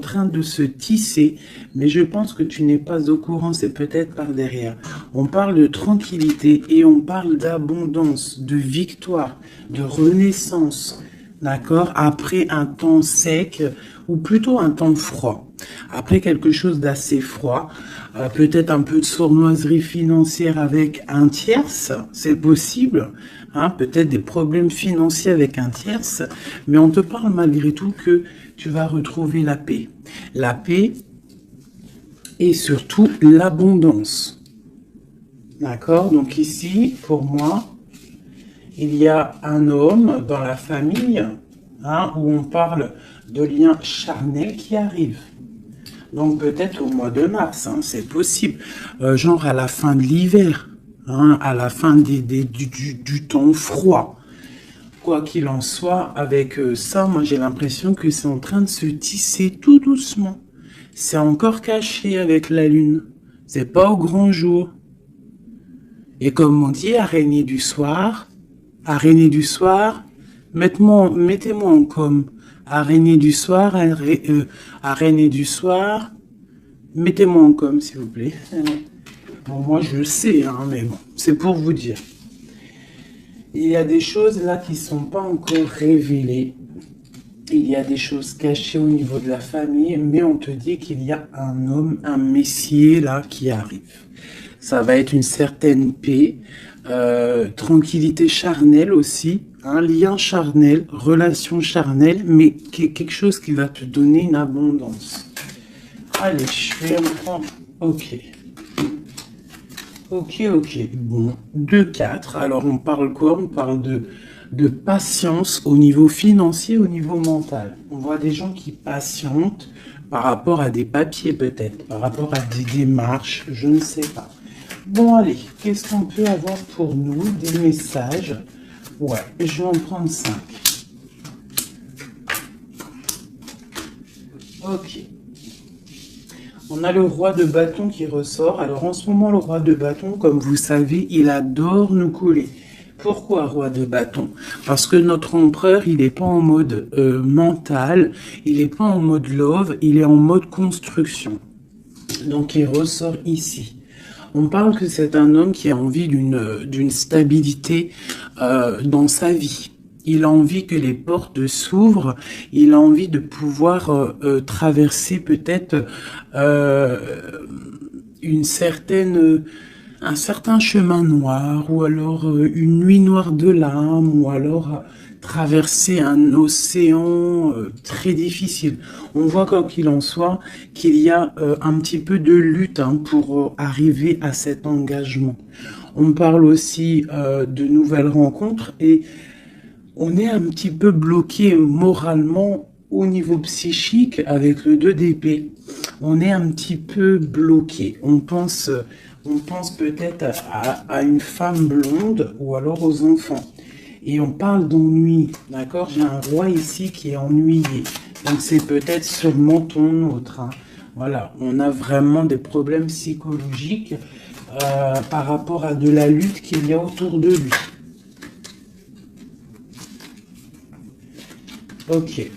en train de se tisser, mais je pense que tu n'es pas au courant, c'est peut-être par derrière. On parle de tranquillité et on parle d'abondance, de victoire, de renaissance, d'accord? Après un temps sec ou plutôt un temps froid. Après quelque chose d'assez froid, peut-être un peu de sournoiserie financière avec un tierce, c'est possible, hein, peut-être des problèmes financiers avec un tierce, mais on te parle malgré tout que tu vas retrouver la paix. La paix et surtout l'abondance. D'accord? Donc ici, pour moi, il y a un homme dans la famille, hein, où on parle de liens charnels qui arrivent. Donc peut-être au mois de mars, hein, c'est possible. Genre à la fin de l'hiver, hein, à la fin du temps froid. Quoi qu'il en soit, avec ça, moi j'ai l'impression que c'est en train de se tisser tout doucement. C'est encore caché avec la lune. C'est pas au grand jour. Et comme on dit, araignée du soir, mettez-moi en com. Araignée du soir, araignée du soir, mettez-moi en com, s'il vous plaît. Bon, moi, je sais, hein, mais bon, c'est pour vous dire. Il y a des choses là qui ne sont pas encore révélées. Il y a des choses cachées au niveau de la famille, mais on te dit qu'il y a un homme, un messier là qui arrive. Ça va être une certaine paix, tranquillité charnelle aussi, un lien charnel, relation charnelle, mais quelque chose qui va te donner une abondance. Allez, je vais en prendre. Ok. Ok. Bon, 2-4. Alors, on parle quoi? On parle de patience au niveau financier, au niveau mental. On voit des gens qui patientent par rapport à des papiers peut-être, par rapport à des démarches, je ne sais pas. Bon, allez, qu'est-ce qu'on peut avoir pour nous? Des messages. Ouais, je vais en prendre 5. Ok. On a le roi de bâton qui ressort. Alors en ce moment, le roi de bâton, comme vous savez, il adore nous coller. Pourquoi roi de bâton? Parce que notre empereur, il n'est pas en mode mental, il n'est pas en mode love, il est en mode construction. Donc il ressort ici. On parle que c'est un homme qui a envie d'une stabilité dans sa vie. Il a envie que les portes s'ouvrent. Il a envie de pouvoir traverser peut-être un certain chemin noir, ou alors une nuit noire de l'âme, ou alors traverser un océan très difficile. On voit quoi qu'il en soit qu'il y a un petit peu de lutte, hein, pour arriver à cet engagement. On parle aussi de nouvelles rencontres et on est un petit peu bloqué moralement au niveau psychique avec le 2 d'épée. On est un petit peu bloqué. On pense peut-être à une femme blonde ou alors aux enfants. Et on parle d'ennui, d'accord? J'ai un roi ici qui est ennuyé. Donc c'est peut-être sûrement ton autre, hein. Voilà, on a vraiment des problèmes psychologiques par rapport à de la lutte qu'il y a autour de lui. Ok.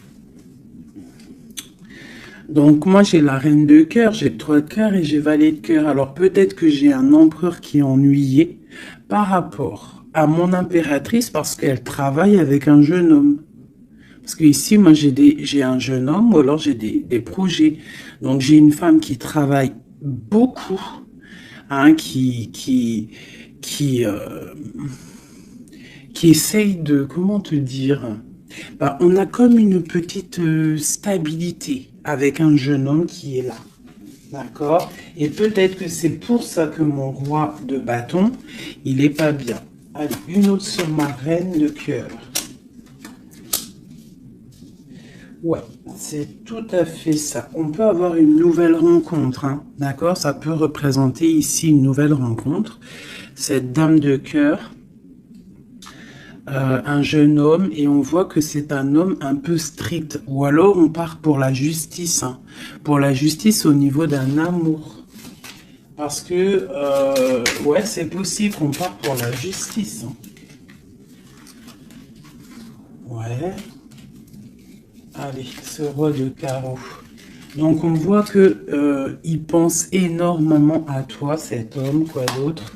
Donc moi j'ai la reine de cœur, j'ai le 3 de cœur et j'ai valet de cœur. Alors peut-être que j'ai un empereur qui est ennuyé par rapport à mon impératrice parce qu'elle travaille avec un jeune homme. Parce que ici, moi, j'ai un jeune homme ou alors j'ai des projets. Donc, j'ai une femme qui travaille beaucoup, hein, qui essaye de, comment te dire, bah, on a comme une petite stabilité avec un jeune homme qui est là. D'accord? Et peut-être que c'est pour ça que mon roi de bâton, il est pas bien. Allez, une autre sur ma reine de cœur. Ouais, c'est tout à fait ça. On peut avoir une nouvelle rencontre, hein, d'accord? Ça peut représenter ici une nouvelle rencontre. Cette dame de cœur, un jeune homme, et on voit que c'est un homme un peu strict. Ou alors on part pour la justice, hein, pour la justice au niveau d'un amour. Parce que, ouais, c'est possible qu'on parte pour la justice, hein. Ouais. Allez, ce roi de carreau. Donc on voit que il pense énormément à toi, cet homme, quoi d'autre?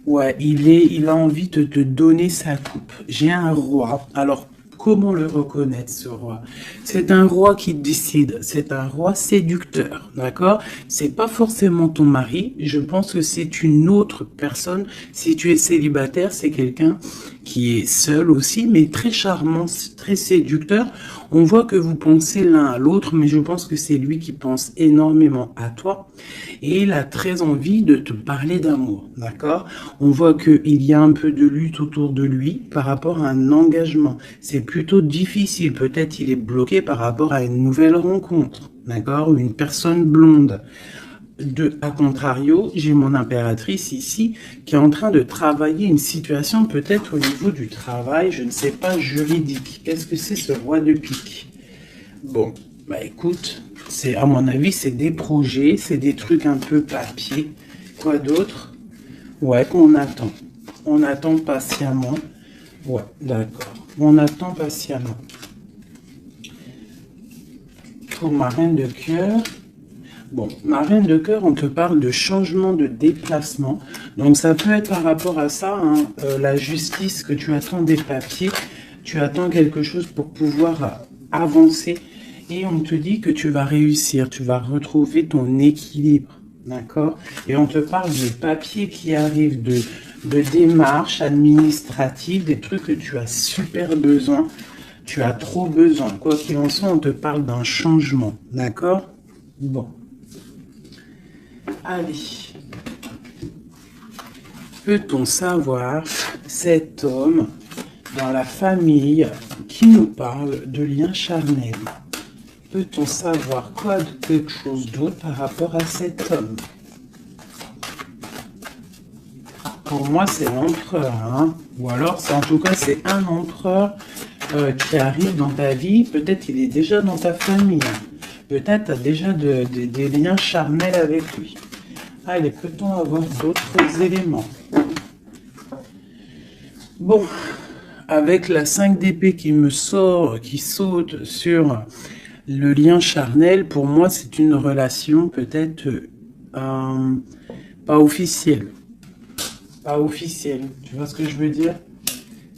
Ouais, il a envie de te donner sa coupe. J'ai un roi. Alors, comment le reconnaître, ce roi? C'est un roi qui décide. C'est un roi séducteur, d'accord? C'est pas forcément ton mari. Je pense que c'est une autre personne. Si tu es célibataire, c'est quelqu'un qui est seul aussi, mais très charmant, très séducteur. On voit que vous pensez l'un à l'autre, mais je pense que c'est lui qui pense énormément à toi. Et il a très envie de te parler d'amour, d'accord? On voit qu'il y a un peu de lutte autour de lui par rapport à un engagement. C'est plutôt difficile. Peut-être il est bloqué par rapport à une nouvelle rencontre, d'accord? Une personne blonde. À contrario, j'ai mon impératrice ici qui est en train de travailler une situation peut-être au niveau du travail, je ne sais pas, juridique. Qu'est-ce que c'est ce roi de pique? Bon, bah écoute, c'est à mon avis, c'est des projets, c'est des trucs un peu papier. Quoi d'autre? Ouais, qu'on attend. On attend patiemment. Ouais, d'accord. On attend patiemment. Pour ma reine de cœur. Bon, ma reine de cœur, on te parle de changement de déplacement. Donc ça peut être par rapport à ça, hein, la justice, que tu attends des papiers, tu attends quelque chose pour pouvoir avancer. Et on te dit que tu vas réussir, tu vas retrouver ton équilibre, d'accord? Et on te parle de papiers qui arrivent, de démarches administratives, des trucs que tu as super besoin, tu as trop besoin. Quoi qu'il en soit, on te parle d'un changement, d'accord? Bon. Allez, peut-on savoir cet homme dans la famille qui nous parle de liens charnels? Peut-on savoir quoi de quelque chose d'autre par rapport à cet homme? Pour moi, c'est l'empereur, hein? Ou alors, en tout cas, c'est un empereur qui arrive dans ta vie. Peut-être il est déjà dans ta famille. Peut-être tu as déjà des liens charnels avec lui. Allez, peut-on avoir d'autres éléments? Bon, avec la 5 d'épée qui me sort, qui saute sur le lien charnel, pour moi, c'est une relation peut-être pas officielle. Pas officielle, tu vois ce que je veux dire?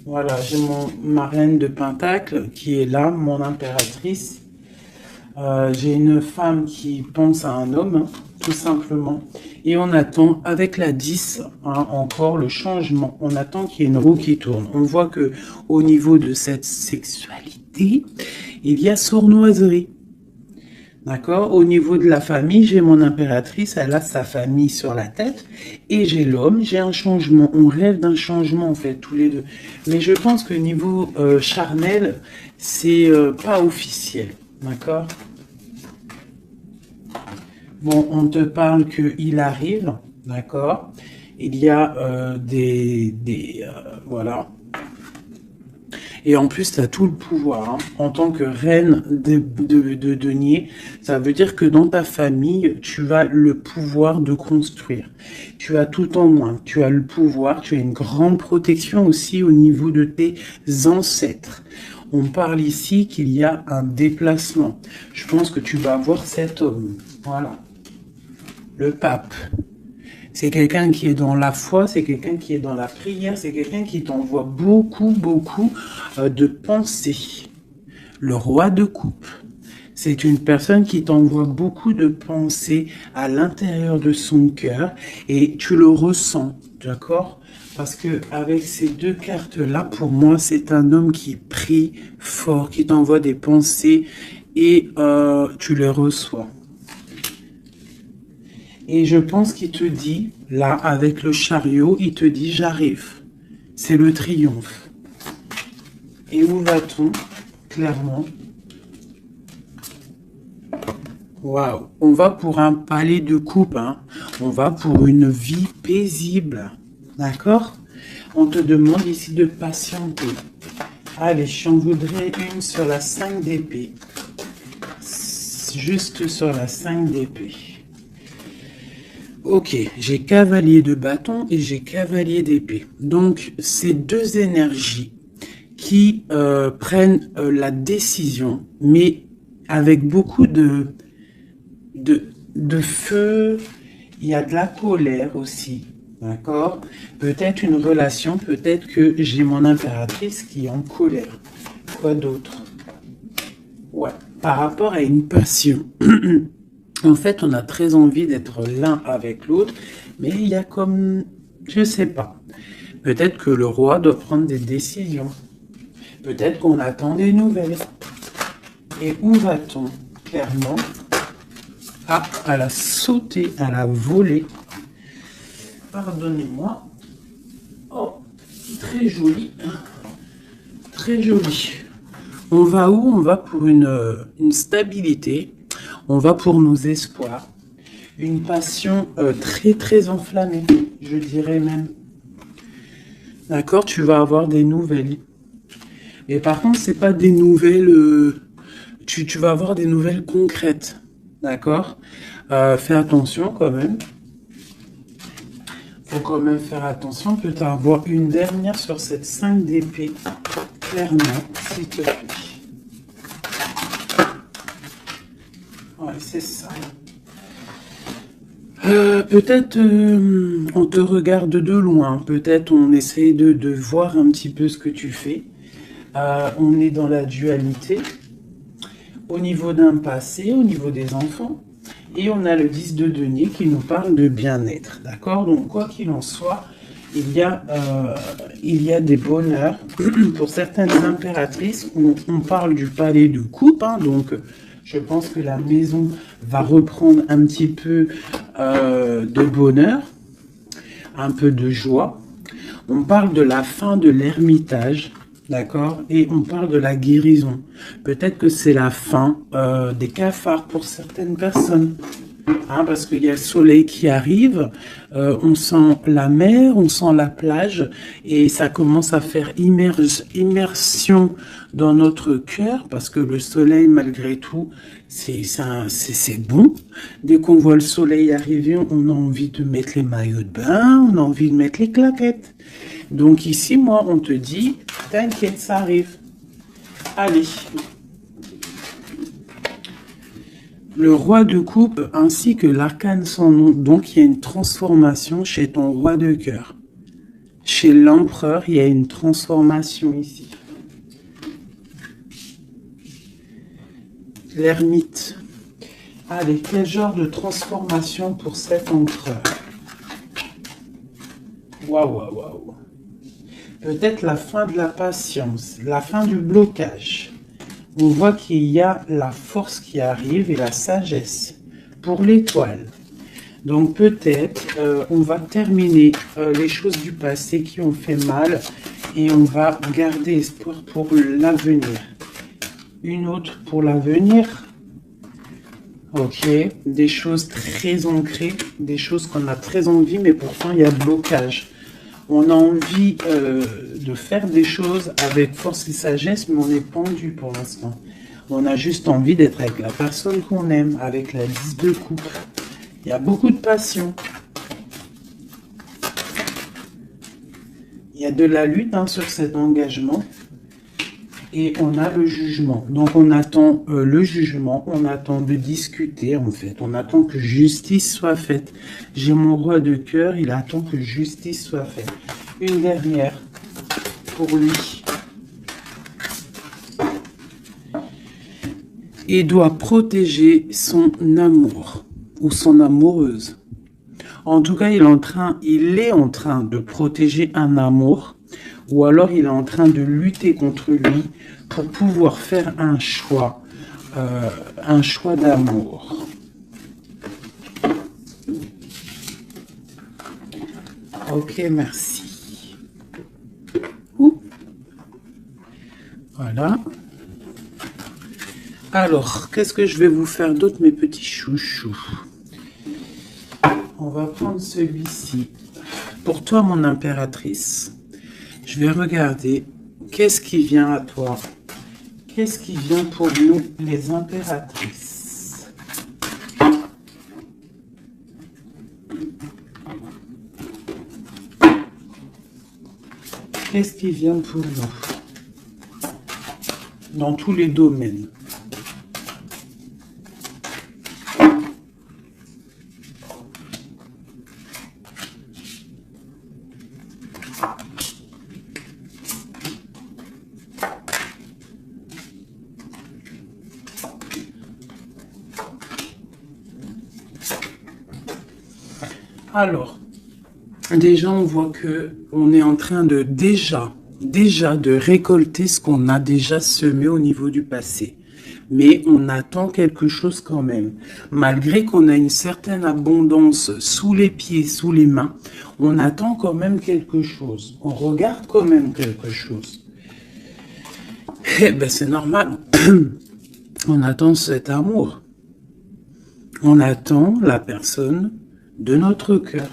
Voilà, j'ai ma reine de Pentacle qui est là, mon impératrice. J'ai une femme qui pense à un homme, hein, tout simplement. Et on attend, avec la 10, hein, encore le changement. On attend qu'il y ait une roue qui tourne. On voit que au niveau de cette sexualité, il y a sournoiserie. D'accord? Au niveau de la famille, j'ai mon impératrice, elle a sa famille sur la tête. Et j'ai l'homme, j'ai un changement. On rêve d'un changement, en fait, tous les deux. Mais je pense que niveau charnel, c'est pas officiel. D'accord? Bon, on te parle qu'il arrive, d'accord? Il y a voilà. Et en plus, tu as tout le pouvoir, hein. En tant que reine de denier, ça veut dire que dans ta famille, tu as le pouvoir de construire. Tu as tout en main, tu as le pouvoir, tu as une grande protection aussi au niveau de tes ancêtres. On parle ici qu'il y a un déplacement. Je pense que tu vas voir cet homme. Voilà. Le pape. C'est quelqu'un qui est dans la foi, c'est quelqu'un qui est dans la prière, c'est quelqu'un qui t'envoie beaucoup, beaucoup de pensées. Le roi de coupe. C'est une personne qui t'envoie beaucoup de pensées à l'intérieur de son cœur et tu le ressens, d'accord? Parce que avec ces deux cartes-là, pour moi, c'est un homme qui prie fort, qui t'envoie des pensées et tu les reçois. Et je pense qu'il te dit, là, avec le chariot, il te dit, j'arrive. C'est le triomphe. Et où va-t-on? Clairement. Waouh. On va pour un palais de coupe, hein. On va pour une vie paisible. D'accord? On te demande ici de patienter. Allez, j'en voudrais une sur la 5 d'épée. Juste sur la 5 d'épée. Ok, j'ai cavalier de bâton et j'ai cavalier d'épée. Donc, c'est deux énergies qui prennent la décision, mais avec beaucoup de de feu, il y a de la colère aussi, d'accord? Peut-être une relation, peut-être que j'ai mon impératrice qui est en colère. Quoi d'autre? Ouais, par rapport à une passion. En fait, on a très envie d'être l'un avec l'autre, mais il y a comme, je sais pas. Peut-être que le roi doit prendre des décisions. Peut-être qu'on attend des nouvelles. Et où va-t-on? Clairement, ah, elle a sauté, elle a volé. Pardonnez-moi. Oh, très joli. Très joli. On va où? On va pour une stabilité. On va pour nos espoirs. Une passion très très enflammée, je dirais même. D'accord? Tu vas avoir des nouvelles. Et par contre, c'est pas des nouvelles... tu vas avoir des nouvelles concrètes. D'accord? Fais attention quand même. Faut quand même faire attention. Peut-être avoir une dernière sur cette 5 d'épée. Clairement, s'il te plaît. Ouais, c'est ça. Peut-être on te regarde de loin. Peut-être on essaie de voir un petit peu ce que tu fais. On est dans la dualité. Au niveau d'un passé, au niveau des enfants. Et on a le 10 de denier qui nous parle de bien-être. D'accord? Donc, quoi qu'il en soit, il y a des bonheurs. Pour certaines impératrices, on parle du palais de coupe. Hein, donc, je pense que la maison va reprendre un petit peu de bonheur, un peu de joie. On parle de la fin de l'ermitage. D'accord? Et on parle de la guérison. Peut-être que c'est la fin des cafards pour certaines personnes. Hein, parce qu'il y a le soleil qui arrive, on sent la mer, on sent la plage, et ça commence à faire immersion dans notre cœur, parce que le soleil, malgré tout, c'est bon. Dès qu'on voit le soleil arriver, on a envie de mettre les maillots de bain, on a envie de mettre les claquettes. Donc ici, moi, on te dit, t'inquiète, ça arrive. Allez. Le roi de coupe ainsi que l'arcane sans nom. Donc, il y a une transformation chez ton roi de cœur. Chez l'empereur, il y a une transformation ici. L'ermite. Allez, quel genre de transformation pour cet empereur? Waouh, waouh, waouh. Peut-être la fin de la patience, la fin du blocage. On voit qu'il y a la force qui arrive et la sagesse pour l'étoile. Donc peut-être on va terminer les choses du passé qui ont fait mal et on va garder espoir pour l'avenir. Une autre pour l'avenir. Ok, des choses très ancrées, des choses qu'on a très envie, mais pourtant il y a blocage. On a envie de faire des choses avec force et sagesse, mais on est pendu pour l'instant. On a juste envie d'être avec la personne qu'on aime, avec la 10 de coupe. Il y a beaucoup de passion. Il y a de la lutte sur cet engagement. Et on a le jugement. Donc on attend le jugement, on attend de discuter en fait. On attend que justice soit faite. J'ai mon roi de cœur, il attend que justice soit faite. Une dernière pour lui. Il doit protéger son amour ou son amoureuse. En tout cas, il est en train de protéger un amour. Ou alors il est en train de lutter contre lui pour pouvoir faire un choix d'amour. Ok, merci. Ouh. Voilà. Alors, qu'est-ce que je vais vous faire d'autre, mes petits chouchous? On va prendre celui-ci. Pour toi, mon impératrice. Je vais regarder qu'est-ce qui vient à toi. Qu'est-ce qui vient pour nous, les impératrices? Qu'est-ce qui vient pour nous? Dans tous les domaines. Alors, déjà, on voit que on est en train de déjà de récolter ce qu'on a déjà semé au niveau du passé. Mais on attend quelque chose quand même. Malgré qu'on a une certaine abondance sous les pieds, sous les mains, on attend quand même quelque chose. On regarde quand même quelque chose. Eh ben, c'est normal. On attend cet amour. On attend la personne de notre cœur.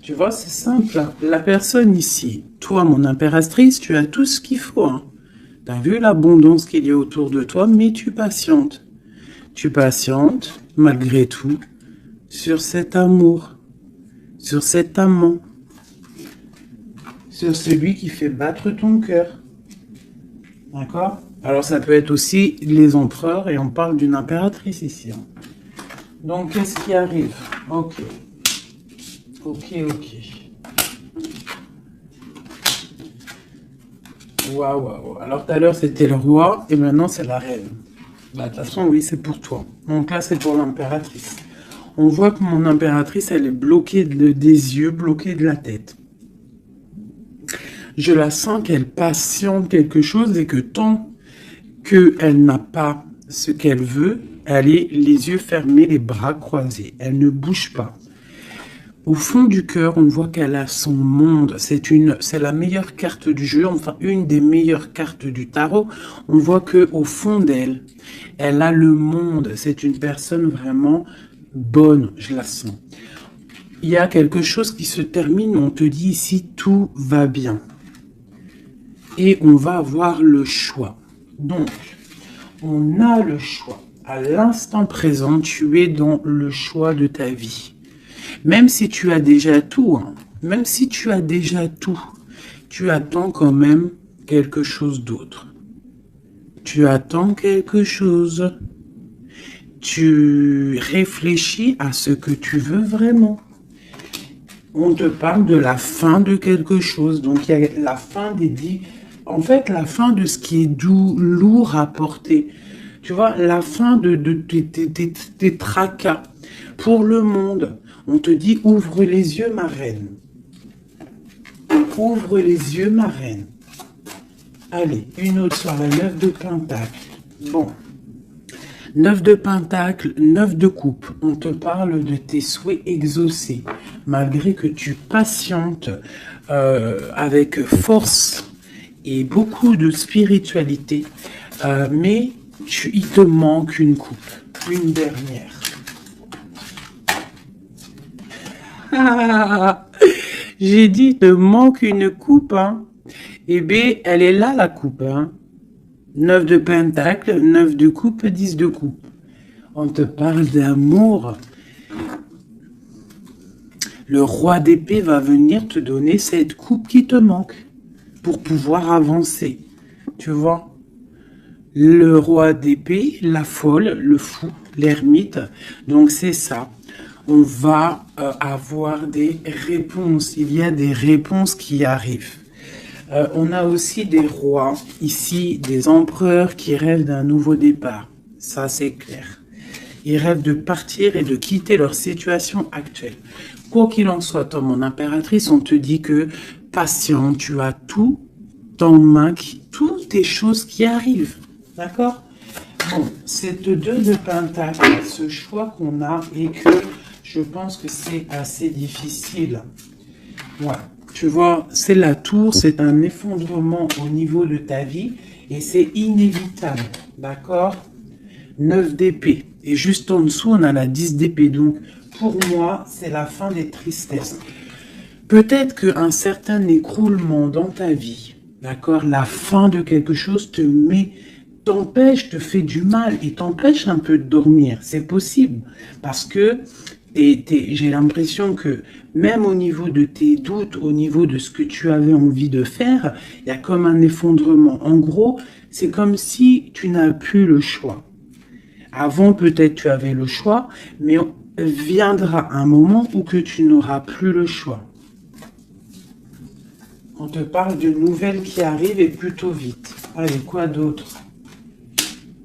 Tu vois, c'est simple. La personne ici, toi, mon impératrice, tu as tout ce qu'il faut. Hein. Tu as vu l'abondance qu'il y a autour de toi, mais tu patientes. Tu patientes, malgré tout, sur cet amour, sur cet amant, sur celui qui fait battre ton cœur. D'accord? Alors, ça peut être aussi les empereurs, et on parle d'une impératrice ici. Hein. Donc, qu'est-ce qui arrive? Ok. Ok. Waouh. Alors, tout à l'heure, c'était le roi, et maintenant, c'est la reine. Bah, de toute façon, oui, c'est pour toi. Donc là, c'est pour l'impératrice. On voit que mon impératrice, elle est bloquée des yeux, bloquée de la tête. Je la sens qu'elle patiente quelque chose et que tant qu'elle n'a pas ce qu'elle veut, elle est les yeux fermés, les bras croisés. Elle ne bouge pas. Au fond du cœur, on voit qu'elle a son monde. C'est la meilleure carte du jeu, enfin une des meilleures cartes du tarot. On voit que au fond d'elle, elle a le monde. C'est une personne vraiment bonne, je la sens. Il y a quelque chose qui se termine, on te dit ici, tout va bien. Et on va avoir le choix. Donc, on a le choix. À l'instant présent, tu es dans le choix de ta vie. Même si tu as déjà tout, tu attends quand même quelque chose d'autre. Tu attends quelque chose. Tu réfléchis à ce que tu veux vraiment. On te parle de la fin de quelque chose. Donc, il y a la fin en fait, la fin de ce qui est doux, lourd à porter. Tu vois, la fin de tes tracas pour le monde. On te dit, ouvre les yeux, ma reine. Ouvre les yeux, ma reine. Allez, une autre sur la 9 de Pentacle. Bon. 9 de Pentacle, 9 de coupe. On te parle de tes souhaits exaucés. Malgré que tu patientes avec force et beaucoup de spiritualité. Mais il te manque une coupe. Une dernière. J'ai dit, il te manque une coupe, hein. Eh bien, elle est là, la coupe, hein. 9 de Pentacle, 9 de coupe, 10 de coupe. On te parle d'amour. Le roi d'épée va venir te donner cette coupe qui te manque pour pouvoir avancer. Tu vois? Le roi d'épée, la folle, le fou, l'ermite. Donc, c'est ça. On va avoir des réponses. Il y a des réponses qui arrivent. On a aussi des rois, ici, des empereurs qui rêvent d'un nouveau départ. Ça, c'est clair. Ils rêvent de partir et de quitter leur situation actuelle. Quoi qu'il en soit, toi, mon impératrice, on te dit que patient, tu as tout en main, toutes les choses qui arrivent. D'accord? Bon, cette 2 de Pentacle, ce choix qu'on a et que je pense que c'est assez difficile. Ouais. Tu vois, c'est la tour, c'est un effondrement au niveau de ta vie et c'est inévitable, d'accord? 9 d'épée. Et juste en dessous, on a la 10 d'épée. Donc, pour moi, c'est la fin des tristesses. Peut-être qu'un certain écroulement dans ta vie, d'accord? La fin de quelque chose t'empêche, te fait du mal et t'empêche un peu de dormir. C'est possible parce que j'ai l'impression que même au niveau de tes doutes, au niveau de ce que tu avais envie de faire, il y a comme un effondrement. En gros, c'est comme si tu n'as plus le choix. Avant, peut-être tu avais le choix, mais viendra un moment où que tu n'auras plus le choix. On te parle de nouvelles qui arrivent et plutôt vite. Allez, quoi d'autre?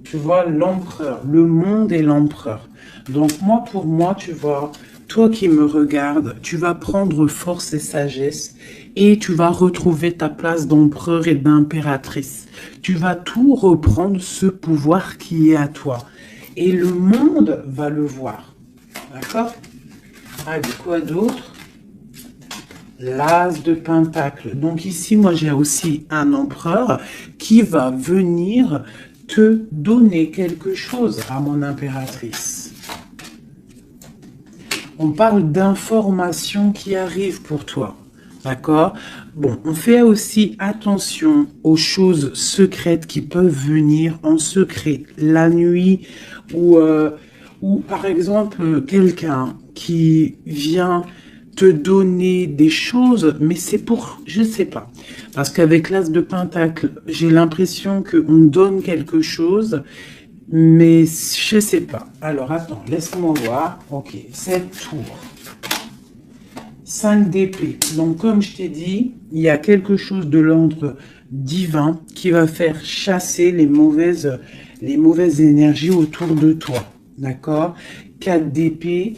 Tu vois, l'empereur, le monde et l'empereur. Donc moi, pour moi, tu vois, toi qui me regardes, tu vas prendre force et sagesse et tu vas retrouver ta place d'empereur et d'impératrice. Tu vas tout reprendre, ce pouvoir qui est à toi. Et le monde va le voir. D'accord? Ah, de quoi d'autre? L'as de pentacle. Donc ici, moi, j'ai aussi un empereur qui va venir te donner quelque chose à mon impératrice. On parle d'informations qui arrivent pour toi. D'accord? Bon, on fait aussi attention aux choses secrètes qui peuvent venir en secret la nuit ou par exemple quelqu'un qui vient te donner des choses, mais c'est pour, je sais pas, parce qu'avec l'as de pentacle, j'ai l'impression qu'on donne quelque chose, mais je sais pas. Alors attends, laisse-moi voir. Ok, 7 tours. 5 d'épée. Donc comme je t'ai dit, il y a quelque chose de l'ordre divin qui va faire chasser les mauvaises énergies autour de toi. D'accord? 4 d'épée,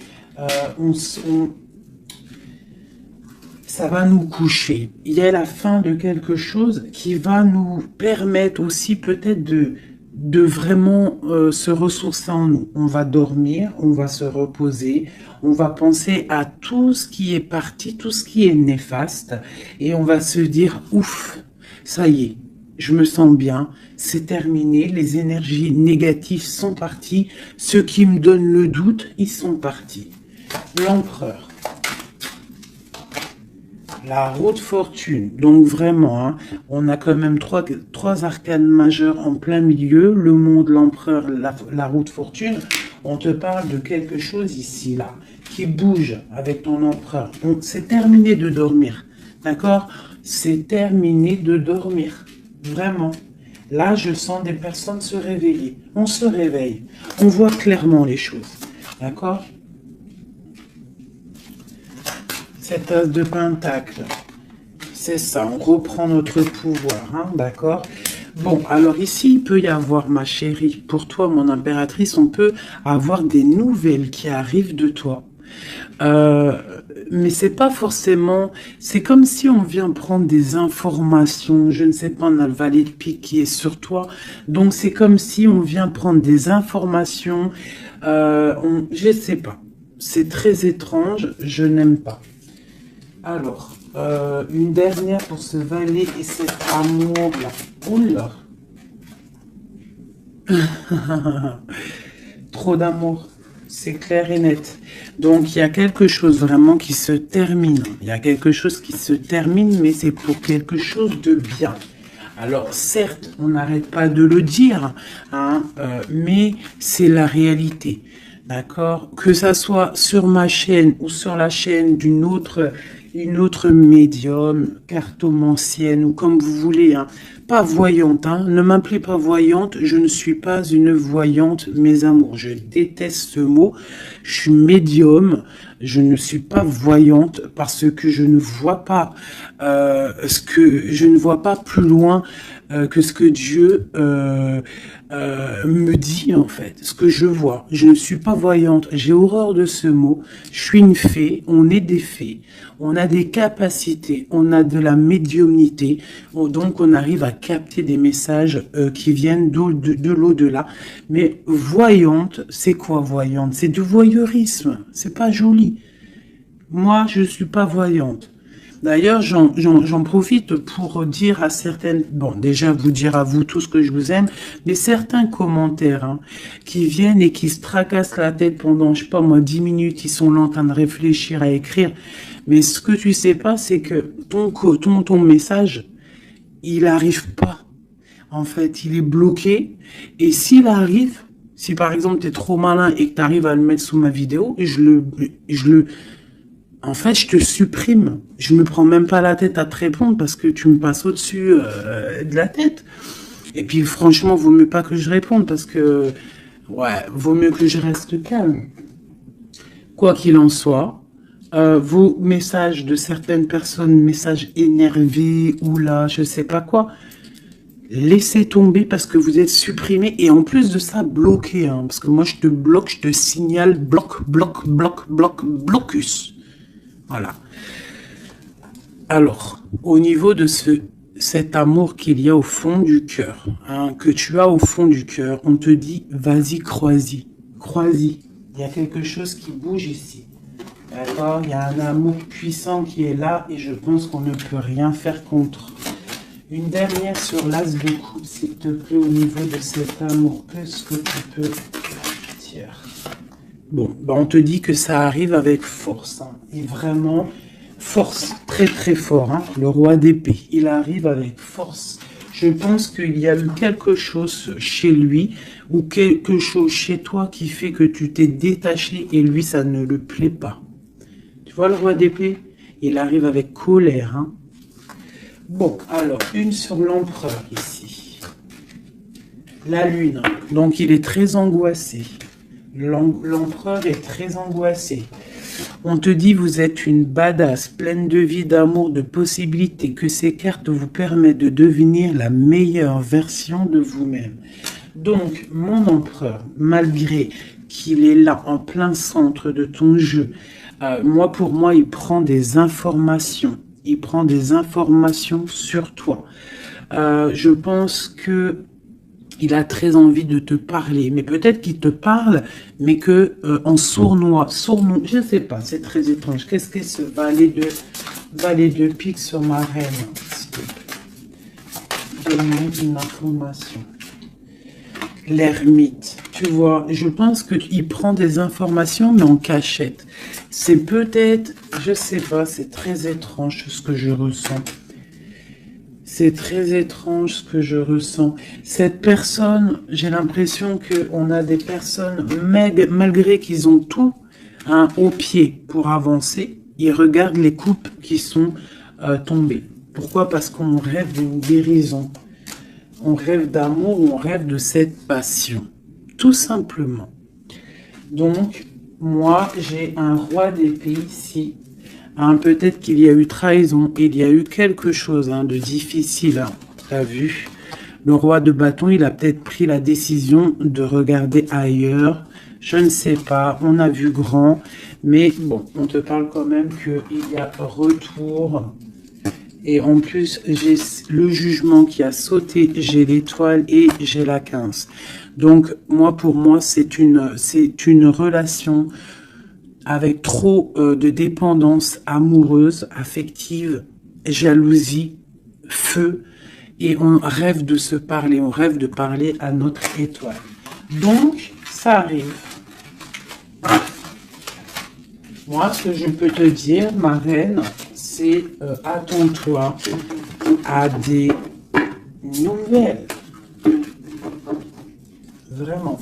ça va nous coucher. Il y a la fin de quelque chose qui va nous permettre aussi peut-être de vraiment se ressourcer en nous. On va dormir, on va se reposer, on va penser à tout ce qui est parti, tout ce qui est néfaste, et on va se dire, ouf, ça y est, je me sens bien, c'est terminé, les énergies négatives sont parties, ceux qui me donnent le doute, ils sont partis. L'empereur. La roue de fortune, donc vraiment, hein, on a quand même trois arcanes majeures en plein milieu, le monde, l'empereur, la roue de fortune. On te parle de quelque chose ici, là, qui bouge avec ton empereur. C'est terminé de dormir, d'accord? C'est terminé de dormir, vraiment. Là, je sens des personnes se réveiller. On se réveille, on voit clairement les choses, d'accord? Cet as de pentacle, c'est ça, on reprend notre pouvoir, hein, d'accord? Bon, alors ici, il peut y avoir, ma chérie, pour toi, mon impératrice, on peut avoir des nouvelles qui arrivent de toi. Mais c'est pas forcément, c'est comme si on vient prendre des informations, je ne sais pas, on a le valet de pique qui est sur toi, donc c'est comme si on vient prendre des informations, je sais pas, c'est très étrange, je n'aime pas. Alors, une dernière pour ce valet et cet amour-là. Oula. Trop d'amour, c'est clair et net. Donc, il y a quelque chose vraiment qui se termine. Il y a quelque chose qui se termine, mais c'est pour quelque chose de bien. Alors, certes, on n'arrête pas de le dire, hein, mais c'est la réalité. D'accord? Que ça soit sur ma chaîne ou sur la chaîne d'une autre médium, cartomancienne ou comme vous voulez, hein. Pas voyante, hein. Ne m'appelez pas voyante, je ne suis pas une voyante, mes amours. Je déteste ce mot. Je suis médium, je ne suis pas voyante parce que je ne vois pas je ne vois pas plus loin que ce que Dieu me dit en fait, ce que je vois. Je ne suis pas voyante, j'ai horreur de ce mot. Je suis une fée, on est des fées, on a des capacités, on a de la médiumnité, donc on arrive à capter des messages qui viennent de l'au-delà. Mais voyante, c'est quoi voyante? C'est du voyeurisme, c'est pas joli. Moi, je suis pas voyante. D'ailleurs, j'en profite pour dire à certaines, bon, déjà vous dire à vous tous que je vous aime, mais certains commentaires hein, qui viennent et qui se tracassent la tête pendant, je sais pas moi, 10 minutes, ils sont là en train de réfléchir à écrire. Mais ce que tu sais pas, c'est que ton message, il arrive pas. En fait, il est bloqué. Et s'il arrive, si par exemple tu es trop malin et que tu arrives à le mettre sous ma vidéo, en fait, je te supprime. Je me prends même pas la tête à te répondre parce que tu me passes au-dessus de la tête. Et puis, franchement, vaut mieux pas que je réponde parce que, ouais, vaut mieux que je reste calme. Quoi qu'il en soit, vos messages de certaines personnes, messages énervés ou là, je sais pas quoi, Laissez tomber parce que vous êtes supprimé et en plus de ça, bloqué. Hein, parce que moi, je te bloque, je te signale blocus. Voilà. Alors, au niveau de cet amour qu'il y a au fond du cœur, hein, que tu as au fond du cœur, on te dit, vas-y, crois-y. Crois-y. Il y a quelque chose qui bouge ici. D'accord? Il y a un amour puissant qui est là et je pense qu'on ne peut rien faire contre. Une dernière sur l'as de coupe, s'il te plaît, au niveau de cet amour. Qu'est-ce que tu peux dire? Bon, bah on te dit que ça arrive avec force. Hein, et vraiment, force, très très fort. Hein, le roi d'épée, il arrive avec force. Je pense qu'il y a eu quelque chose chez lui ou quelque chose chez toi qui fait que tu t'es détaché et lui, ça ne le plaît pas. Tu vois le roi d'épée? Il arrive avec colère. Hein. Bon, alors, une sur l'empereur ici. La lune. Donc, il est très angoissé. L'empereur est très angoissé. On te dit, vous êtes une badass, pleine de vie, d'amour, de possibilités, que ces cartes vous permettent de devenir la meilleure version de vous-même. Donc, mon empereur, malgré qu'il est là, en plein centre de ton jeu, pour moi, il prend des informations. Il prend des informations sur toi. Je pense que il a très envie de te parler, mais peut-être qu'il te parle, mais que en sournois, je ne sais pas, c'est très étrange. Qu'est-ce que ce valet de pique sur ma reine? Donne-moi une information. L'ermite, tu vois, je pense qu'il prend des informations, mais en cachette. C'est peut-être, je sais pas, c'est très étrange ce que je ressens. C'est très étrange ce que je ressens. Cette personne, j'ai l'impression qu'on a des personnes, malgré qu'ils ont tout hein, au pied pour avancer, ils regardent les coupes qui sont tombées. Pourquoi? Parce qu'on rêve d'une guérison. On rêve d'amour, on rêve de cette passion. Tout simplement. Donc, moi, j'ai un roi d'épée ici. Hein, peut-être qu'il y a eu trahison, il y a eu quelque chose hein, de difficile. Hein, t'as vu? Le roi de bâton, il a peut-être pris la décision de regarder ailleurs. Je ne sais pas, on a vu grand. Mais bon, on te parle quand même qu'il y a retour. Et en plus, j'ai le jugement qui a sauté, j'ai l'étoile et j'ai la 15. Donc, pour moi, c'est une relation avec trop de dépendance amoureuse, affective, jalousie, feu. Et on rêve de se parler, on rêve de parler à notre étoile. Donc, ça arrive. Moi, ce que je peux te dire, ma reine, c'est attends-toi à des nouvelles. Vraiment.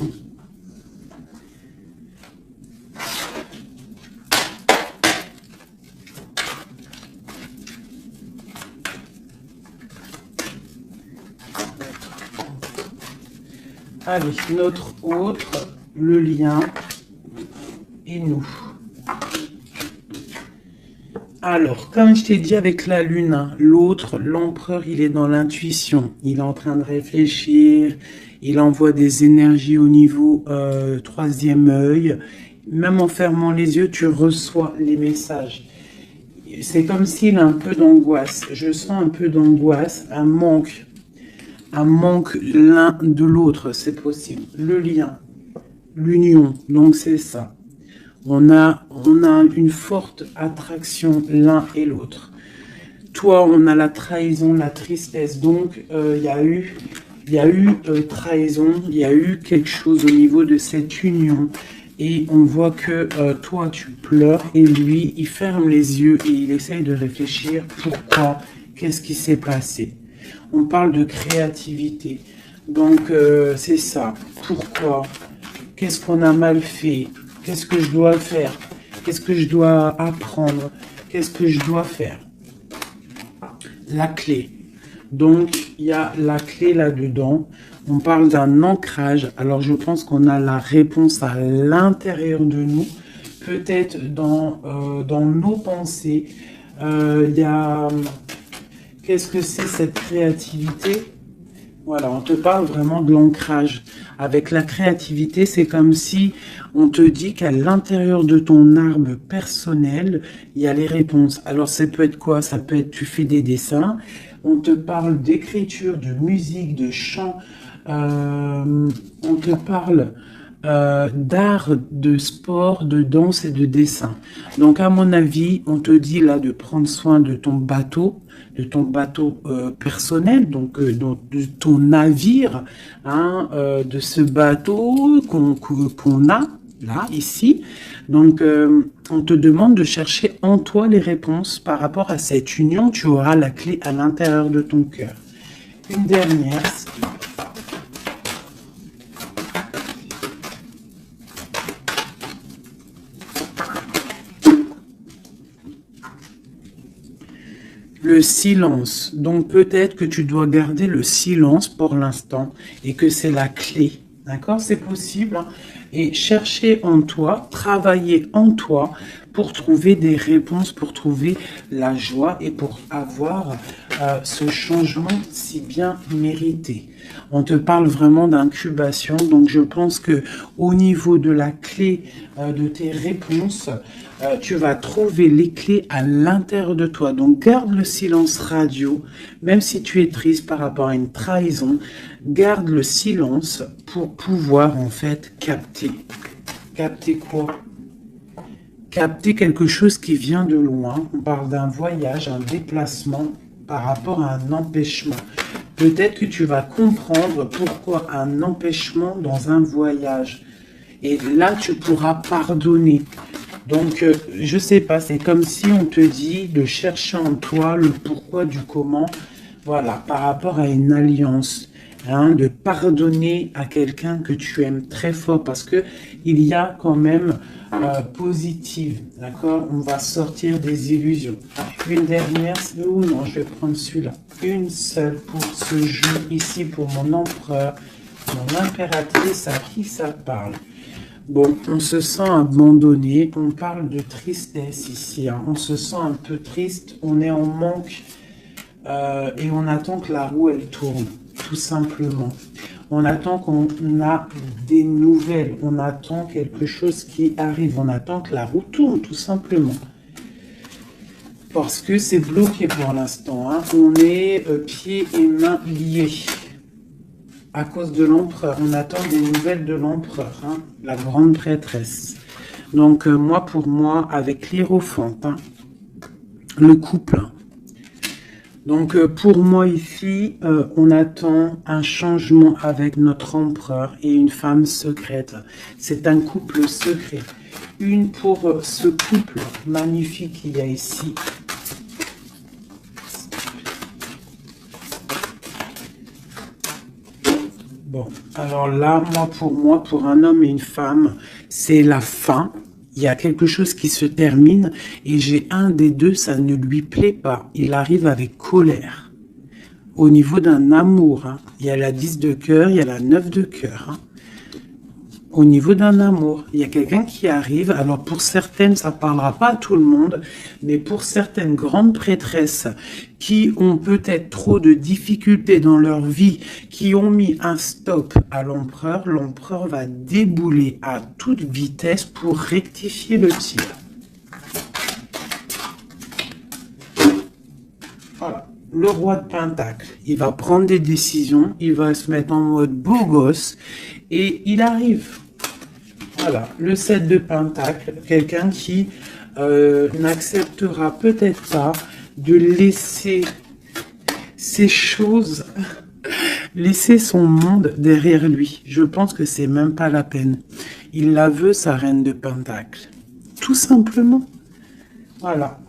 Allez, notre autre, le lien et nous. Alors, comme je t'ai dit avec la lune, hein, l'autre, l'empereur, il est dans l'intuition. Il est en train de réfléchir. Il envoie des énergies au niveau troisième œil. Même en fermant les yeux, tu reçois les messages. C'est comme s'il a un peu d'angoisse. Je sens un peu d'angoisse, un manque l'un de l'autre, c'est possible. Le lien, l'union, donc c'est ça. On a une forte attraction l'un et l'autre. Toi, on a la trahison, la tristesse. Donc, il y a eu trahison, il y a eu quelque chose au niveau de cette union. Et on voit que toi, tu pleures et lui, il ferme les yeux et il essaye de réfléchir. Pourquoi? Qu'est-ce qui s'est passé? On parle de créativité. Donc, c'est ça. Pourquoi? Qu'est-ce qu'on a mal fait? Qu'est-ce que je dois faire? Qu'est-ce que je dois apprendre? Qu'est-ce que je dois faire? La clé. Donc, il y a la clé là-dedans. On parle d'un ancrage. Alors, je pense qu'on a la réponse à l'intérieur de nous. Peut-être dans nos pensées. Il y a... Qu'est-ce que c'est cette créativité? Voilà, on te parle vraiment de l'ancrage. Avec la créativité, c'est comme si on te dit qu'à l'intérieur de ton arbre personnel, il y a les réponses. Alors, ça peut être quoi? Ça peut être, tu fais des dessins, on te parle d'écriture, de musique, de chant, on te parle d'art, de sport, de danse et de dessin. Donc, à mon avis, on te dit là de prendre soin de ton bateau personnel, donc de ton navire, hein, de ce bateau qu'on a là, ici. Donc, on te demande de chercher en toi les réponses par rapport à cette union. Tu auras la clé à l'intérieur de ton cœur. Une dernière. Le silence. Donc peut-être que tu dois garder le silence pour l'instant et que c'est la clé. D'accord? C'est possible, hein. Et chercher en toi, travailler en toi pour trouver des réponses, pour trouver la joie et pour avoir ce changement si bien mérité. On te parle vraiment d'incubation, donc je pense que au niveau de la clé de tes réponses, tu vas trouver les clés à l'intérieur de toi. Donc garde le silence radio, même si tu es triste par rapport à une trahison, garde le silence pour pouvoir en fait capter. Capter quoi? Capter quelque chose qui vient de loin. On parle d'un voyage, un déplacement par rapport à un empêchement. Peut-être que tu vas comprendre pourquoi un empêchement dans un voyage. Et là, tu pourras pardonner. Donc, je sais pas, c'est comme si on te dit de chercher en toi le pourquoi du comment, voilà, par rapport à une alliance, hein, de pardonner à quelqu'un que tu aimes très fort, parce que il y a quand même positive, d'accord? On va sortir des illusions. Une dernière, ou non, je vais prendre celui-là. Une seule pour ce jeu ici, pour mon empereur, mon impératrice, à qui ça parle? Bon, on se sent abandonné, on parle de tristesse ici, hein. On se sent un peu triste, on est en manque et on attend que la roue elle tourne, tout simplement. On attend qu'on a des nouvelles, on attend quelque chose qui arrive, on attend que la roue tourne, tout simplement. Parce que c'est bloqué pour l'instant, hein. On est pieds et mains liés. À cause de l'empereur, on attend des nouvelles de l'empereur, hein, la grande prêtresse. Donc moi, pour moi, avec l'Hiérophante, hein, le couple. Donc pour moi ici, on attend un changement avec notre empereur et une femme secrète. C'est un couple secret. Une pour ce couple magnifique qu'il y a ici. Bon, alors là, moi, pour un homme et une femme, c'est la fin. Il y a quelque chose qui se termine et j'ai un des deux, ça ne lui plaît pas. Il arrive avec colère. Au niveau d'un amour, hein. Il y a la 10 de cœur, il y a la 9 de cœur, hein. Au niveau d'un amour, il y a quelqu'un qui arrive. Alors pour certaines, ça ne parlera pas à tout le monde, mais pour certaines grandes prêtresses qui ont peut-être trop de difficultés dans leur vie, qui ont mis un stop à l'empereur, l'empereur va débouler à toute vitesse pour rectifier le tir. Voilà. Le roi de Pentacle, il va prendre des décisions, il va se mettre en mode beau gosse et il arrive. Voilà, le 7 de Pentacle, quelqu'un qui n'acceptera peut-être pas de laisser ces choses, laisser son monde derrière lui. Je pense que c'est même pas la peine. Il la veut, sa reine de Pentacle. Tout simplement. Voilà.